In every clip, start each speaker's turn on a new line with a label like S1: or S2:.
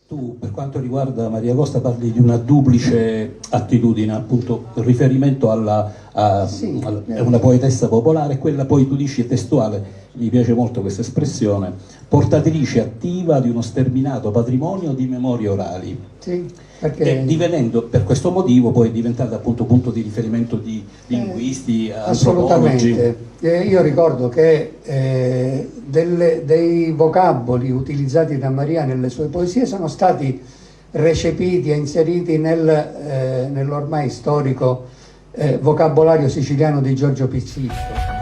S1: Tu, per quanto riguarda Maria Costa, parli di una duplice attitudine, appunto, riferimento è una poetessa popolare, quella poi tu dici è testuale, mi piace molto questa espressione, portatrice attiva di uno sterminato patrimonio di memorie orali.
S2: Sì, perché...
S1: E divenendo, per questo motivo, poi è diventata appunto punto di riferimento di linguisti, antropologi.
S2: Assolutamente. Io ricordo che dei vocaboli utilizzati da Maria nelle sue poesie sono stati recepiti e inseriti nell'ormai storico vocabolario siciliano di Giorgio Pizzicco.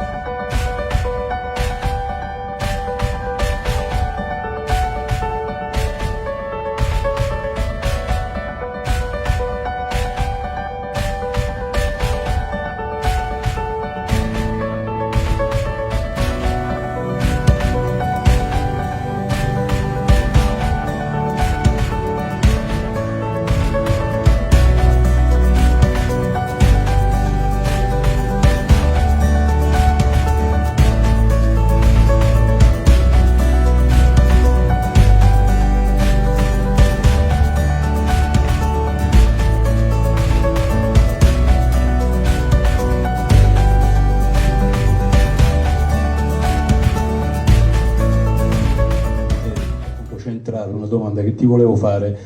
S1: Una domanda che ti volevo fare,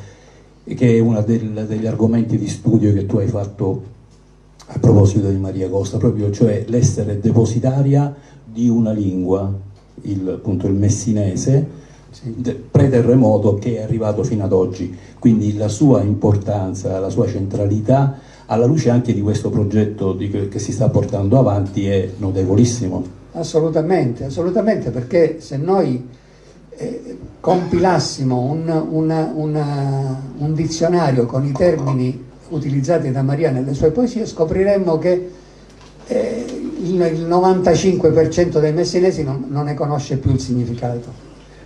S1: che è uno degli argomenti di studio che tu hai fatto a proposito di Maria Costa, proprio cioè l'essere depositaria di una lingua, appunto il messinese, pre-terremoto, che è arrivato fino ad oggi, quindi la sua importanza, la sua centralità, alla luce anche di questo progetto che si sta portando avanti, è notevolissimo.
S2: Assolutamente, assolutamente, perché se noi compilassimo un dizionario con i termini utilizzati da Maria nelle sue poesie, scopriremmo che il 95% dei messinesi non ne conosce più il significato.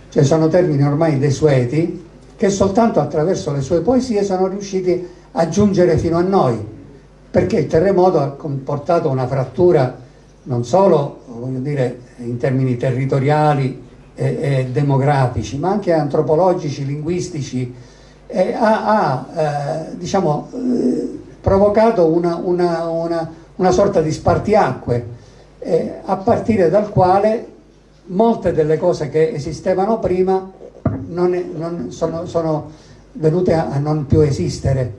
S2: Cioè sono termini ormai desueti che soltanto attraverso le sue poesie sono riusciti a giungere fino a noi, perché il terremoto ha comportato una frattura non solo, voglio dire, in termini territoriali e demografici, ma anche antropologici, linguistici, diciamo, provocato una sorta di spartiacque, a partire dal quale molte delle cose che esistevano prima sono venute a non più esistere.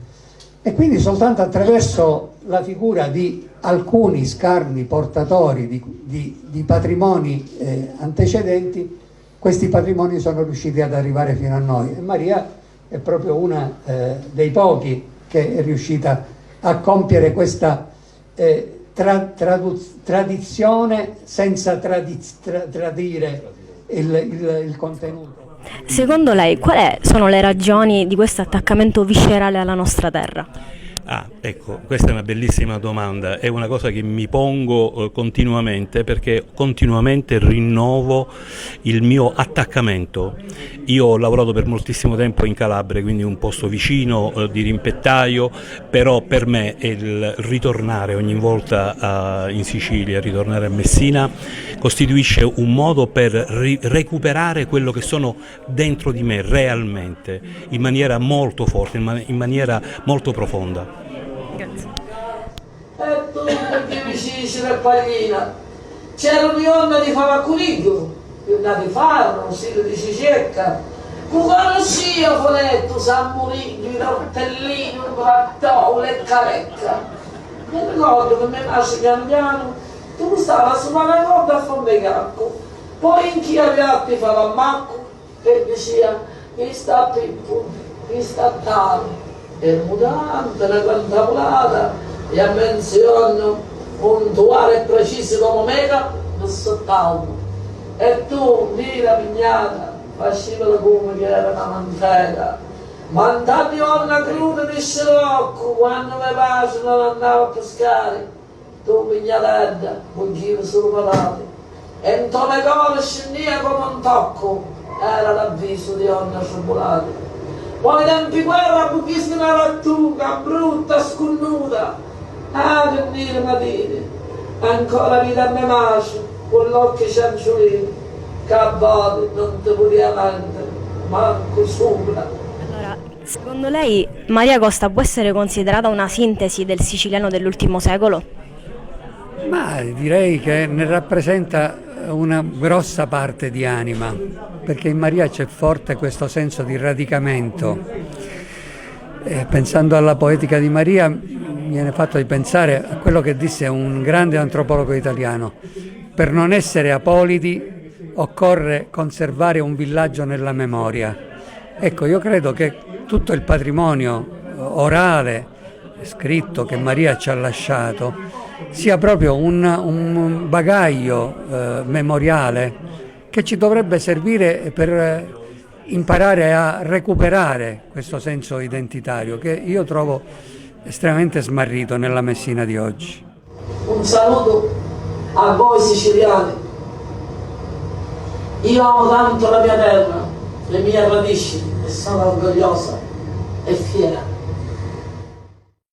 S2: E quindi soltanto attraverso la figura di alcuni scarni portatori di patrimoni antecedenti, questi patrimoni sono riusciti ad arrivare fino a noi. E Maria è proprio una dei pochi che è riuscita a compiere questa tradizione senza tradire il contenuto.
S3: Secondo lei, quali sono le ragioni di questo attaccamento viscerale alla nostra terra?
S4: Ecco, questa è una bellissima domanda, è una cosa che mi pongo continuamente, perché continuamente rinnovo il mio attaccamento. Io ho lavorato per moltissimo tempo in Calabria, quindi un posto vicino, di rimpettaio, però per me il ritornare ogni volta in Sicilia, ritornare a Messina, costituisce un modo per recuperare quello che sono dentro di me realmente, in maniera molto forte, in maniera molto profonda.
S3: Grazie.
S5: E tu perché vicino del Paglina c'era un'ionda di Favacuriglio, una di Farro, un sito di Cicecca, tu conosci io Fonetto, San Murigno, i Tortellini, un Brattò, le Carecca. Mi ricordo che mi nasce piano piano, tu stavi su una corda a Fondecacco, poi in chi aveva fa la macco e diceva, chi sta Pippo, chi sta Tale. E il mutante, la cantavolata, e a menzione puntuale e precisa come mega, non sott'altro. E tu, mira pignata, faceva come che era una mantega. Mandati una cruda di scirocco, quando mi pace non andavo a pescare. Tu, pignatella, bucchino sul patate. E in tone core scendia come un tocco, era l'avviso di ogni sciabolata. Poi tempi guerra buchiste una lattuga brutta, sconnuta. Che dire matine, ancora vita a me mace, con l'occhio cianciolino, che a volte non ti poteva vendere, manco sopra.
S3: Allora, Secondo lei Maria Costa può essere considerata una sintesi del siciliano dell'ultimo secolo?
S2: Ma direi che ne rappresenta una grossa parte di anima, perché in Maria c'è forte questo senso di radicamento. Pensando alla poetica di Maria mi viene fatto di pensare a quello che disse un grande antropologo italiano: per non essere apolidi occorre conservare un villaggio nella memoria. Ecco, io credo che tutto il patrimonio orale, scritto, che Maria ci ha lasciato sia proprio un bagaglio memoriale che ci dovrebbe servire per imparare a recuperare questo senso identitario che io trovo estremamente smarrito nella Messina di oggi.
S5: Un saluto a voi siciliani. Io amo tanto la mia terra, le mie radici e sono orgogliosa e fiera